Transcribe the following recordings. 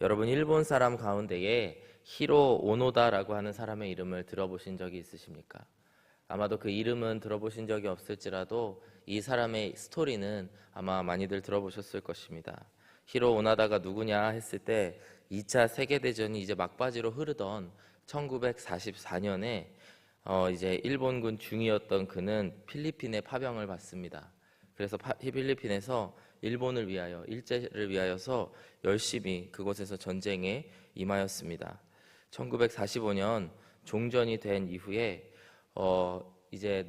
여러분 일본 사람 가운데에 히로 오노다라고 하는 사람의 이름을 들어보신 적이 있으십니까? 아마도 그 이름은 들어보신 적이 없을지라도 이 사람의 스토리는 아마 많이들 들어보셨을 것입니다. 히로 오노다가 누구냐 했을 때 2차 세계대전이 이제 막바지로 흐르던 1944년에 이제 일본군 중위였던 그는 필리핀에 파병을 받습니다. 그래서 필리핀에서 일본을 위하여 일제를 위하여서 열심히 그곳에서 전쟁에 임하였습니다. 1945년 종전이 된 이후에 이제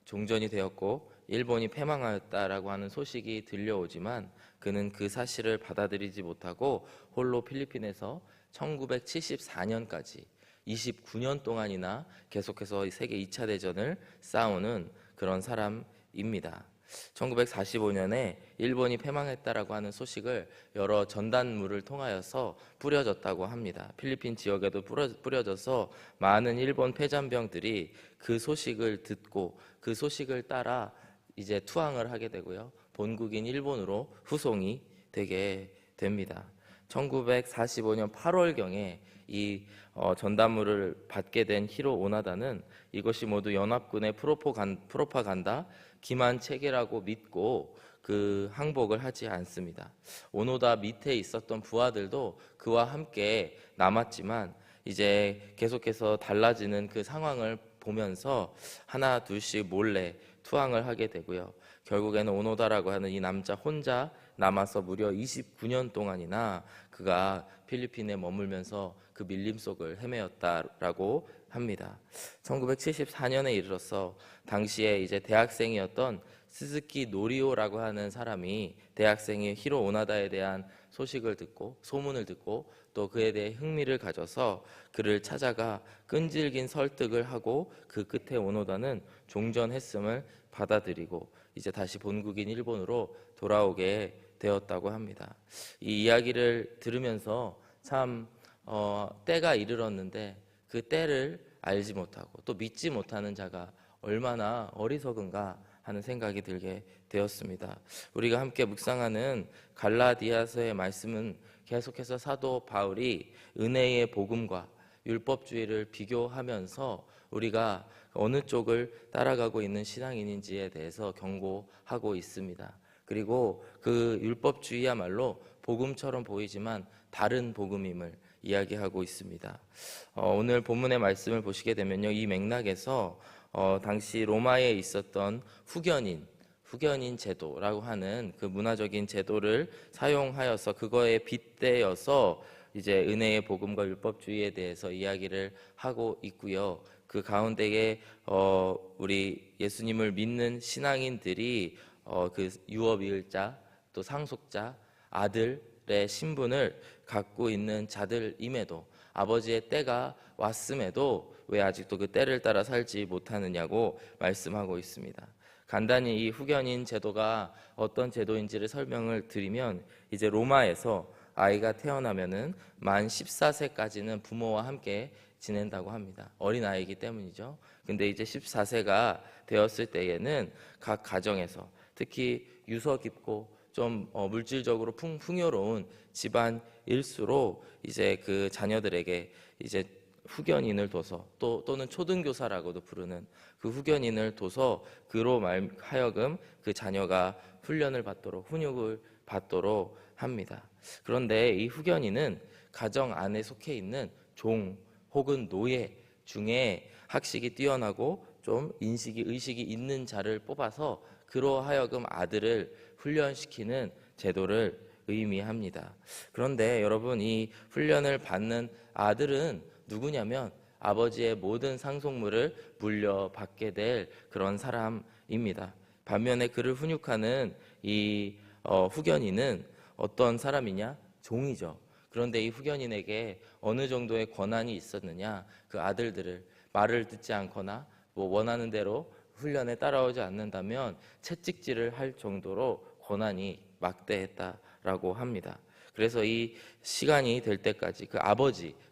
종전이 되었고 일본이 패망하였다라고 하는 소식이 들려오지만 그는 그 사실을 받아들이지 못하고 홀로 필리핀에서 1974년까지 29년 동안이나 계속해서 세계 2차 대전을 싸우는 그런 사람입니다. 1945년에 일본이 패망했다라고 하는 소식을 여러 전단물을 통하여서 뿌려졌다고 합니다. 필리핀 지역에도 뿌려져서 많은 일본 패잔병들이 그 소식을 듣고 그 소식을 따라 이제 투항을 하게 되고요. 본국인 일본으로 후송이 되게 됩니다. 1945년 8월경에 이 전단물을 받게 된 히로 오나다는 이것이 모두 연합군의 프로파간다 기만 체계라고 믿고 그 항복을 하지 않습니다. 오노다 밑에 있었던 부하들도 그와 함께 남았지만 이제 계속해서 달라지는 그 상황을 보면서 하나 둘씩 몰래 투항을 하게 되고요. 결국에는 오노다라고 하는 이 남자 혼자 남아서 무려 29년 동안이나 그가 필리핀에 머물면서 그 밀림 속을 헤매었다라고 합니다. 1974년에 이르러서 당시에 이제 대학생이었던 스즈키 노리오라고 하는 사람이 대학생이 히로 오나다에 대한 소식을 듣고 소문을 듣고 또 그에 대해 흥미를 가져서 그를 찾아가 끈질긴 설득을 하고 그 끝에 오노다는 종전했음을 받아들이고 이제 다시 본국인 일본으로 돌아오게 되었다고 합니다. 이 이야기를 들으면서 참 때가 이르렀는데 그 때를 알지 못하고 또 믿지 못하는 자가 얼마나 어리석은가 하는 생각이 들게 되었습니다. 우리가 함께 묵상하는 갈라디아서의 말씀은 계속해서 사도 바울이 은혜의 복음과 율법주의를 비교하면서 우리가 어느 쪽을 따라가고 있는 신앙인인지에 대해서 경고하고 있습니다. 그리고 그 율법주의야말로 복음처럼 보이지만 다른 복음임을 이야기하고 있습니다. 오늘 본문의 말씀을 보시게 되면요, 이 맥락에서 당시 로마에 있었던 후견인 제도라고 하는 그 문화적인 제도를 사용하여서 그거에 빗대어서 이제 은혜의 복음과 율법주의에 대해서 이야기를 하고 있고요. 그 가운데에 우리 예수님을 믿는 신앙인들이 그 유업이을자 또 상속자 아들의 신분을 갖고 있는 자들임에도 아버지의 때가 왔음에도 왜 아직도 그 때를 따라 살지 못하느냐고 말씀하고 있습니다. 간단히 이 후견인 제도가 어떤 제도인지를 설명을 드리면 이제 로마에서 아이가 태어나면은 만 14세까지는 부모와 함께 지낸다고 합니다. 어린아이이기 때문이죠. 근데 이제 14세가 되었을 때에는 각 가정에서 특히 유서 깊고 좀 물질적으로 풍요로운 집안일수록 이제 그 자녀들에게 이제 후견인을 둬서 또는 초등교사라고도 부르는 그 후견인을 둬서 그로 하여금 그 자녀가 훈련을 받도록 훈육을 받도록 합니다. 그런데 이 후견인은 가정 안에 속해 있는 종 혹은 노예 중에 학식이 뛰어나고 좀 의식이 있는 자를 뽑아서 그로 하여금 아들을 훈련시키는 제도를 의미합니다. 그런데 여러분, 이 훈련을 받는 아들은 누구냐면 아버지의 모든 상속물을 물려받게 될 그런 사람입니다. 반면에 그를 훈육하는 이 후견인은 어떤 사람이냐? 종이죠. 그런데 이 후견인에게 어느 정도의 권한이 있었느냐? 그 아들들을 말을 듣지 않거나 원하는 대로 훈련에 따라오지 않는다면 채찍질을 할 정도로 권한이 막대했다라고 합니다. 그래서 이 시간이 될 때까지 그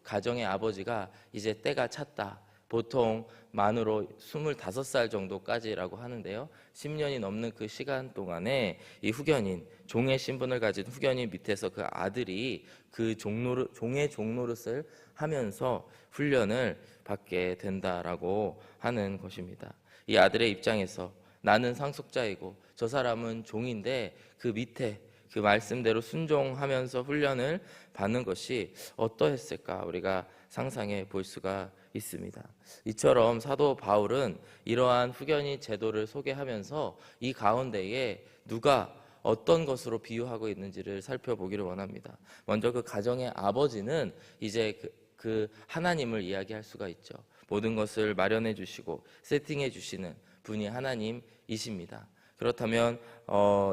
가정의 아버지가 이제 때가 찼다, 보통 만으로 25살 정도까지라고 하는데요. 10년이 넘는 그 시간 동안에 이 후견인, 종의 신분을 가진 후견인 밑에서 그 아들이 그 종의 종노릇을 하면서 훈련을 받게 된다라고 하는 것입니다. 이 아들의 입장에서 나는 상속자이고 저 사람은 종인데 그 밑에 그 말씀대로 순종하면서 훈련을 받는 것이 어떠했을까 우리가 상상해 볼 수가 있습니다. 이처럼 사도 바울은 이러한 후견인 제도를 소개하면서 이 가운데에 누가 어떤 것으로 비유하고 있는지를 살펴보기를 원합니다. 먼저 그 가정의 아버지는 이제 그 하나님을 이야기할 수가 있죠. 모든 것을 마련해 주시고 세팅해 주시는 분이 하나님이십니다. 그렇다면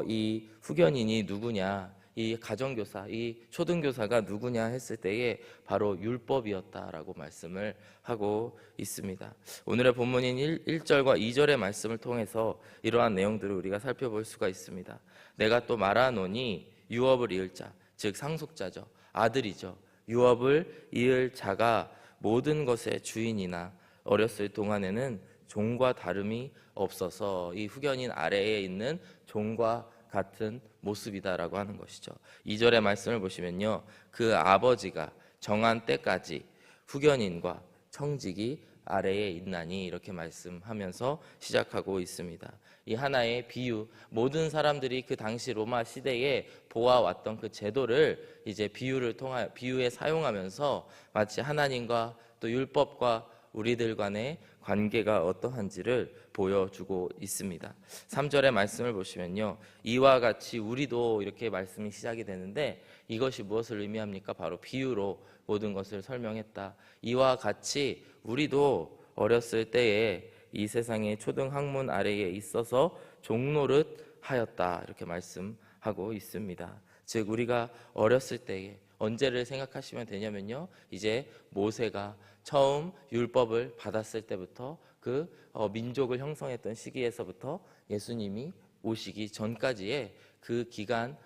이 후견인이 누구냐, 이 가정교사, 이 초등교사가 누구냐 했을 때에 바로 율법이었다라고 말씀을 하고 있습니다. 오늘의 본문인 1절과 2절의 말씀을 통해서 이러한 내용들을 우리가 살펴볼 수가 있습니다. 내가 또 말하노니 유업을 이을 자, 즉 상속자죠, 아들이죠. 유업을 이을 자가 모든 것의 주인이나 어렸을 동안에는 종과 다름이 없어서 이 후견인 아래에 있는 종과 같은 모습이다라고 하는 것이죠. 2절의 말씀을 보시면요, 그 아버지가 정한 때까지 후견인과 청직이 아래에 있나니 이렇게 말씀하면서 시작하고 있습니다. 이 하나의 비유, 모든 사람들이 그 당시 로마 시대에 보아왔던 그 제도를 이제 비유에 사용하면서 마치 하나님과 또 율법과 우리들 간의 관계가 어떠한지를 보여주고 있습니다. 3절의 말씀을 보시면요, 이와 같이 우리도 이렇게 말씀이 시작이 되는데 이것이 무엇을 의미합니까? 바로 비유로 모든 것을 설명했다. 이와 같이 우리도 어렸을 때에 이 세상의 초등학문 아래에 있어서 종노릇 하였다, 이렇게 말씀하고 있습니다. 즉 우리가 어렸을 때에 언제를 생각하시면 되냐면요, 이제 모세가 처음 율법을 받았을 때부터 그 민족을 형성했던 시기에서부터 예수님이 오시기 전까지의 그 기간,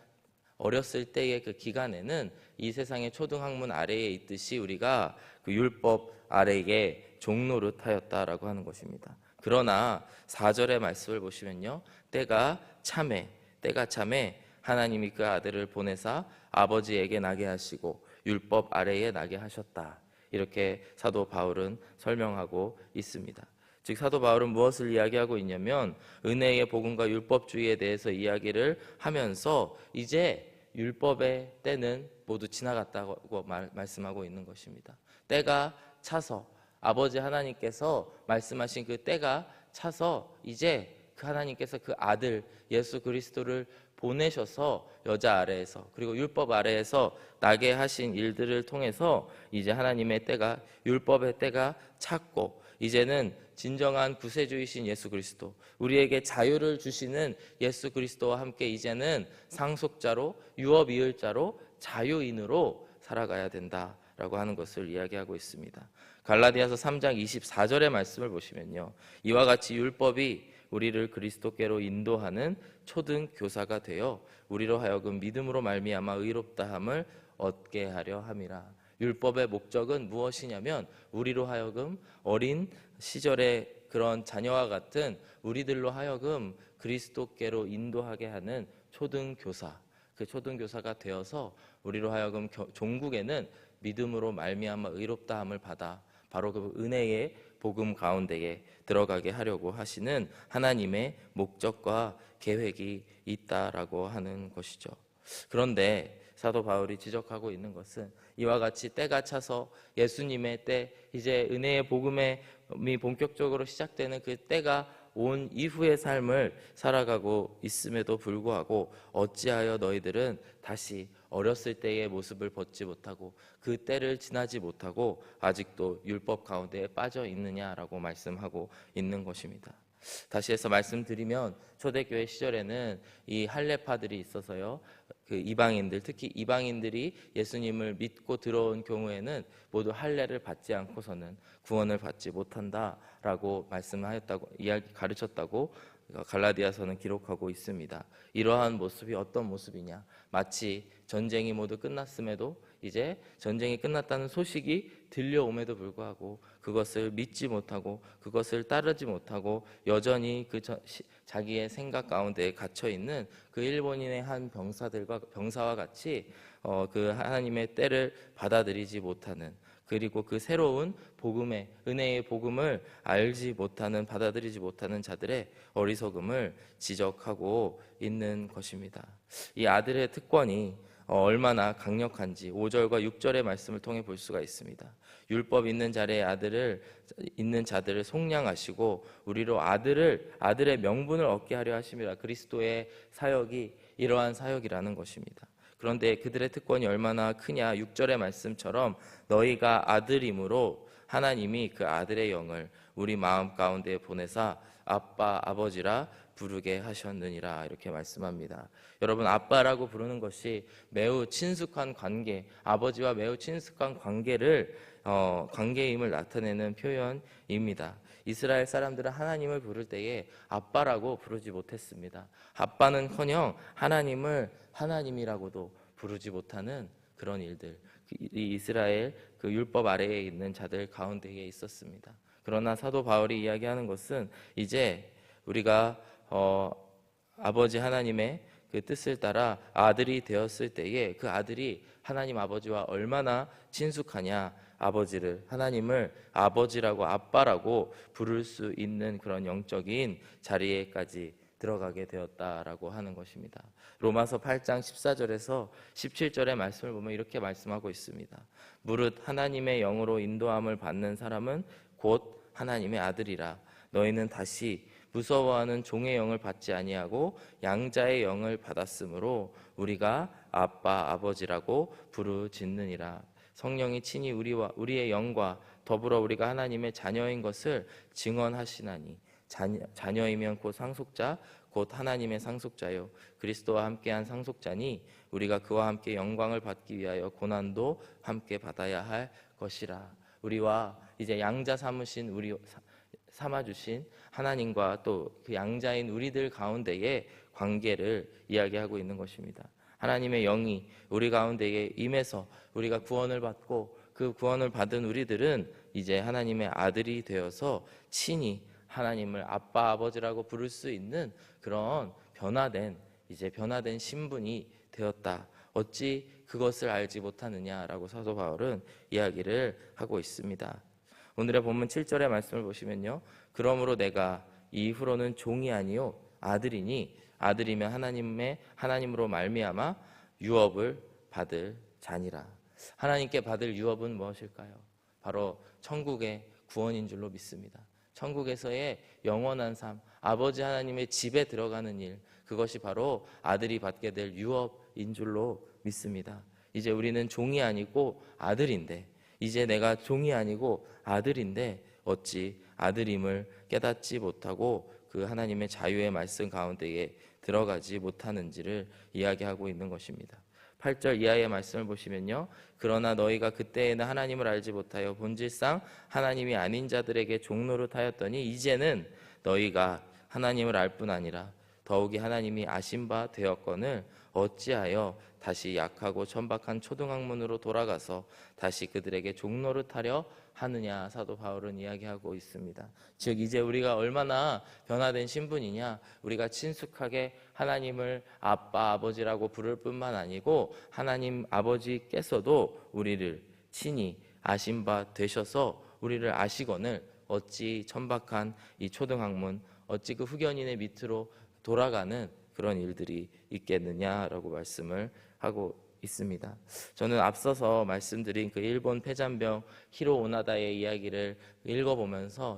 어렸을 때의 그 기간에는 이 세상의 초등학문 아래에 있듯이 우리가 그 율법 아래에 종노릇하였다라고 하는 것입니다. 그러나 4절의 말씀을 보시면요, 때가 참에 하나님이 그 아들을 보내사 아버지에게 나게 하시고 율법 아래에 나게 하셨다, 이렇게 사도 바울은 설명하고 있습니다. 즉 사도 바울은 무엇을 이야기하고 있냐면 은혜의 복음과 율법주의에 대해서 이야기를 하면서 이제 율법의 때는 모두 지나갔다고 말씀하고 있는 것입니다. 때가 차서 아버지 하나님께서 말씀하신 그 때가 차서 이제 그 하나님께서 그 아들 예수 그리스도를 보내셔서 여자 아래에서 그리고 율법 아래에서 나게 하신 일들을 통해서 이제 하나님의 때가, 율법의 때가 찼고 이제는 진정한 구세주이신 예수 그리스도, 우리에게 자유를 주시는 예수 그리스도와 함께 이제는 상속자로, 유업 이을 자로, 자유인으로 살아가야 된다라고 하는 것을 이야기하고 있습니다. 갈라디아서 3장 24절의 말씀을 보시면요, 이와 같이 율법이 우리를 그리스도께로 인도하는 초등 교사가 되어 우리로 하여금 믿음으로 말미암아 의롭다함을 얻게 하려 함이라. 율법의 목적은 무엇이냐면 우리로 하여금 어린 시절의 그런 자녀와 같은 우리들로 하여금 그리스도께로 인도하게 하는 초등 교사, 그 초등 교사가 되어서 우리로 하여금 종국에는 믿음으로 말미암아 의롭다함을 받아 바로 그 은혜의 복음 가운데에 들어가게 하려고 하시는 하나님의 목적과 계획이 있다라고 하는 것이죠. 그런데 사도 바울이 지적하고 있는 것은 이와 같이 때가 차서 예수님의 때, 이제 은혜의 복음이 본격적으로 시작되는 그 때가 온 이후의 삶을 살아가고 있음에도 불구하고 어찌하여 너희들은 다시 어렸을 때의 모습을 벗지 못하고 그 때를 지나지 못하고 아직도 율법 가운데에 빠져 있느냐라고 말씀하고 있는 것입니다. 다시 해서 말씀드리면 초대교회 시절에는 이 할례파들이 있어서요, 그 이방인들, 특히 이방인들이 예수님을 믿고 들어온 경우에는 모두 할례를 받지 않고서는 구원을 받지 못한다라고 말씀하였다고, 가르쳤다고 갈라디아서는 기록하고 있습니다. 이러한 모습이 어떤 모습이냐? 마치 전쟁이 모두 끝났음에도 이제 전쟁이 끝났다는 소식이 들려옴에도 불구하고 그것을 믿지 못하고 그것을 따르지 못하고 여전히 자기의 생각 가운데 갇혀 있는 그 일본인의 한 병사와 같이 그 하나님의 때를 받아들이지 못하는, 그리고 그 새로운 복음의 은혜의 복음을 알지 못하는, 받아들이지 못하는 자들의 어리석음을 지적하고 있는 것입니다. 이 아들의 특권이 얼마나 강력한지 5절과 6절의 말씀을 통해 볼 수가 있습니다. 율법 있는 자들을 속량하시고 우리로 아들의 명분을 얻게 하려 하심이라. 그리스도의 사역이 이러한 사역이라는 것입니다. 그런데 그들의 특권이 얼마나 크냐? 6절의 말씀처럼 너희가 아들임으로 하나님이 그 아들의 영을 우리 마음 가운데 보내사 아빠 아버지라 부르게 하셨느니라, 이렇게 말씀합니다. 여러분, 아빠라고 부르는 것이 매우 친숙한 관계, 아버지와 매우 친숙한 관계임을 나타내는 표현입니다. 이스라엘 사람들은 하나님을 부를 때에 아빠라고 부르지 못했습니다. 아빠는커녕 하나님을 하나님이라고도 부르지 못하는 그런 일들, 이 이스라엘 그 율법 아래에 있는 자들 가운데에 있었습니다. 그러나 사도 바울이 이야기하는 것은 이제 우리가 아버지 하나님의 그 뜻을 따라 아들이 되었을 때에 그 아들이 하나님 아버지와 얼마나 친숙하냐, 하나님을 아버지라고, 아빠라고 부를 수 있는 그런 영적인 자리에까지 들어가게 되었다라고 하는 것입니다. 로마서 8장 14절에서 17절의 말씀을 보면 이렇게 말씀하고 있습니다. 무릇 하나님의 영으로 인도함을 받는 사람은 곧 하나님의 아들이라. 너희는 다시 무서워하는 종의 영을 받지 아니하고 양자의 영을 받았으므로 우리가 아빠 아버지라고 부르짖느니라. 성령이 친히 우리의 영과 더불어 우리가 하나님의 자녀인 것을 증언하시나니 자녀이면 곧 상속자 곧 하나님의 상속자요 그리스도와 함께한 상속자니 우리가 그와 함께 영광을 받기 위하여 고난도 함께 받아야 할 것이라. 우리와 이제 양자 삼아주신 하나님과 또 그 양자인 우리들 가운데의 관계를 이야기하고 있는 것입니다. 하나님의 영이 우리 가운데에 임해서 우리가 구원을 받고 그 구원을 받은 우리들은 이제 하나님의 아들이 되어서 친히 하나님을 아빠 아버지라고 부를 수 있는 그런 변화된 신분이 되었다. 어찌 그것을 알지 못하느냐라고 사도 바울은 이야기를 하고 있습니다. 오늘의 본문 7절의 말씀을 보시면요, 그러므로 내가 이후로는 종이 아니요 아들이니 아들이면 하나님으로 말미암아 유업을 받을 자니라. 하나님께 받을 유업은 무엇일까요? 바로 천국의 구원인 줄로 믿습니다. 천국에서의 영원한 삶, 아버지 하나님의 집에 들어가는 일, 그것이 바로 아들이 받게 될 유업인 줄로 믿습니다. 이제 우리는 종이 아니고 아들인데, 이제 내가 종이 아니고 아들인데 어찌 아들임을 깨닫지 못하고 그 하나님의 자유의 말씀 가운데에 들어가지 못하는지를 이야기하고 있는 것입니다. 8절 이하의 말씀을 보시면요, 그러나 너희가 그때에는 하나님을 알지 못하여 본질상 하나님이 아닌 자들에게 종노릇하였더니 이제는 너희가 하나님을 알 뿐 아니라 더욱이 하나님이 아신 바 되었거늘 어찌하여 다시 약하고 천박한 초등학문으로 돌아가서 다시 그들에게 종노릇하려 하느냐. 사도 바울은 이야기하고 있습니다. 즉 이제 우리가 얼마나 변화된 신분이냐, 우리가 친숙하게 하나님을 아빠 아버지라고 부를 뿐만 아니고 하나님 아버지께서도 우리를 친히 아신 바 되셔서 우리를 아시거늘 어찌 천박한 이 초등학문, 어찌 그 후견인의 밑으로 돌아가는 그런 일들이 있겠느냐라고 말씀을 하고 있습니다. 저는 앞서서 말씀드린 그 일본 폐잔병 히로 오나다의 이야기를 읽으면서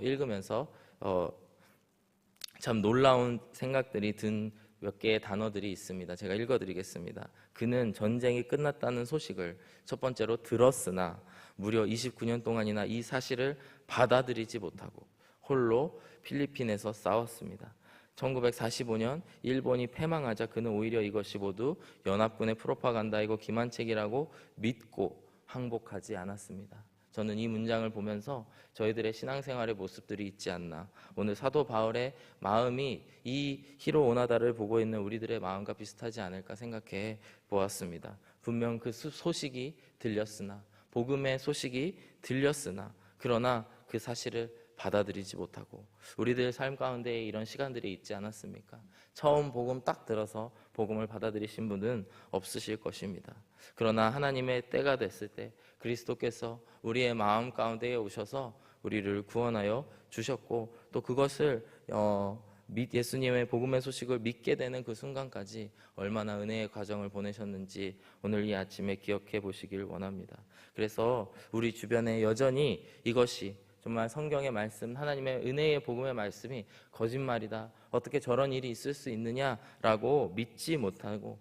참 놀라운 생각들이 든 몇 개의 단어들이 있습니다. 제가 읽어드리겠습니다. 그는 전쟁이 끝났다는 소식을 첫 번째로 들었으나 무려 29년 동안이나 이 사실을 받아들이지 못하고 홀로 필리핀에서 싸웠습니다. 1945년 일본이 패망하자 그는 오히려 이것이 모두 연합군의 프로파간다이고 기만책이라고 믿고 항복하지 않았습니다. 저는 이 문장을 보면서 저희들의 신앙생활의 모습들이 있지 않나, 오늘 사도 바울의 마음이 이 히로 오나다를 보고 있는 우리들의 마음과 비슷하지 않을까 생각해 보았습니다. 분명 그 소식이 들렸으나, 복음의 소식이 들렸으나, 그러나 그 사실을 받아들이지 못하고, 우리들 삶 가운데 이런 시간들이 있지 않았습니까? 처음 복음 딱 들어서 복음을 받아들이신 분은 없으실 것입니다. 그러나 하나님의 때가 됐을 때 그리스도께서 우리의 마음 가운데에 오셔서 우리를 구원하여 주셨고, 또 그것을 예수님의 복음의 소식을 믿게 되는 그 순간까지 얼마나 은혜의 과정을 보내셨는지 오늘 이 아침에 기억해 보시길 원합니다. 그래서 우리 주변에 여전히 이것이 정말 성경의 말씀, 하나님의 은혜의 복음의 말씀이 거짓말이다, 어떻게 저런 일이 있을 수 있느냐라고 믿지 못하고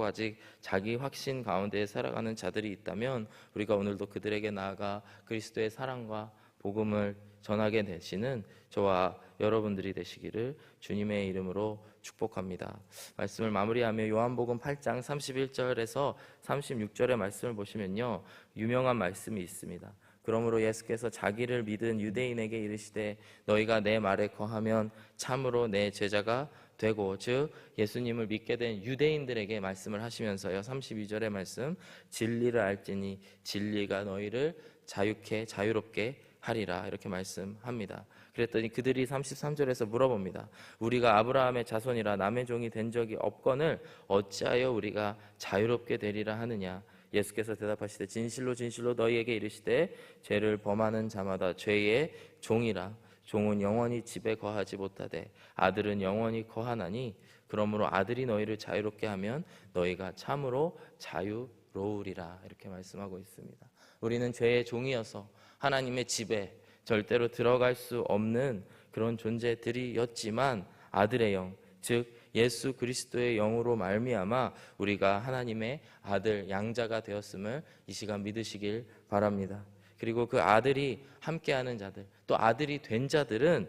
아직 자기 확신 가운데 살아가는 자들이 있다면, 우리가 오늘도 그들에게 나아가 그리스도의 사랑과 복음을 전하게 되시는 저와 여러분들이 되시기를 주님의 이름으로 축복합니다. 말씀을 마무리하며 요한복음 8장 31절에서 36절의 말씀을 보시면요, 유명한 말씀이 있습니다. 그러므로 예수께서 자기를 믿은 유대인에게 이르시되 너희가 내 말에 거하면 참으로 내 제자가 되고, 즉 예수님을 믿게 된 유대인들에게 말씀을 하시면서요, 32절의 말씀, 진리를 알지니 진리가 너희를 자유롭게 하리라, 이렇게 말씀합니다. 그랬더니 그들이 33절에서 물어봅니다. 우리가 아브라함의 자손이라 남의 종이 된 적이 없거늘 어찌하여 우리가 자유롭게 되리라 하느냐? 예수께서 대답하시되 진실로 진실로 너희에게 이르시되 죄를 범하는 자마다 죄의 종이라. 종은 영원히 집에 거하지 못하되 아들은 영원히 거하나니 그러므로 아들이 너희를 자유롭게 하면 너희가 참으로 자유로우리라, 이렇게 말씀하고 있습니다. 우리는 죄의 종이어서 하나님의 집에 절대로 들어갈 수 없는 그런 존재들이었지만, 아들의 영, 즉 예수 그리스도의 영으로 말미암아 우리가 하나님의 아들, 양자가 되었음을 이 시간 믿으시길 바랍니다. 그리고 그 아들이 함께하는 자들, 또 아들이 된 자들은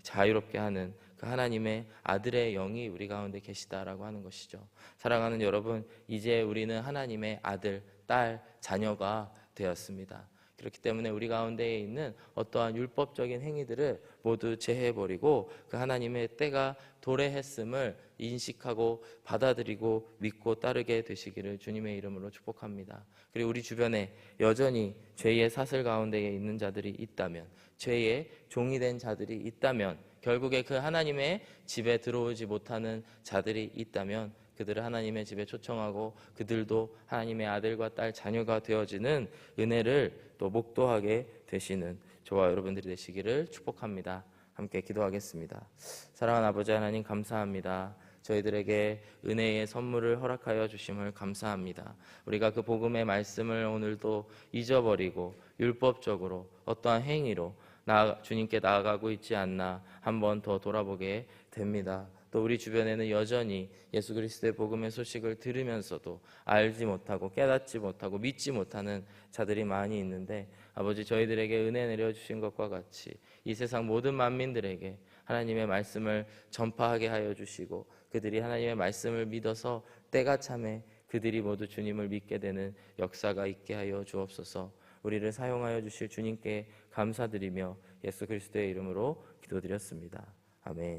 자유롭게 하는 그 하나님의 아들의 영이 우리 가운데 계시다라고 하는 것이죠. 사랑하는 여러분, 이제 우리는 하나님의 아들, 딸, 자녀가 되었습니다. 그렇기 때문에 우리 가운데에 있는 어떠한 율법적인 행위들을 모두 제해버리고 그 하나님의 때가 도래했음을 인식하고 받아들이고 믿고 따르게 되시기를 주님의 이름으로 축복합니다. 그리고 우리 주변에 여전히 죄의 사슬 가운데에 있는 자들이 있다면, 죄의 종이 된 자들이 있다면, 결국에 그 하나님의 집에 들어오지 못하는 자들이 있다면 그들을 하나님의 집에 초청하고 그들도 하나님의 아들과 딸, 자녀가 되어지는 은혜를 또 목도하게 되시는 저와 여러분들이 되시기를 축복합니다. 함께 기도하겠습니다. 사랑하는 아버지 하나님, 감사합니다. 저희들에게 은혜의 선물을 허락하여 주심을 감사합니다. 우리가 그 복음의 말씀을 오늘도 잊어버리고 율법적으로 어떠한 행위로 주님께 나아가고 있지 않나 한번 더 돌아보게 됩니다. 또 우리 주변에는 여전히 예수 그리스도의 복음의 소식을 들으면서도 알지 못하고 깨닫지 못하고 믿지 못하는 자들이 많이 있는데, 아버지, 저희들에게 은혜 내려주신 것과 같이 이 세상 모든 만민들에게 하나님의 말씀을 전파하게 하여 주시고, 그들이 하나님의 말씀을 믿어서 때가 참에 그들이 모두 주님을 믿게 되는 역사가 있게 하여 주옵소서. 우리를 사용하여 주실 주님께 감사드리며 예수 그리스도의 이름으로 기도드렸습니다. 아멘.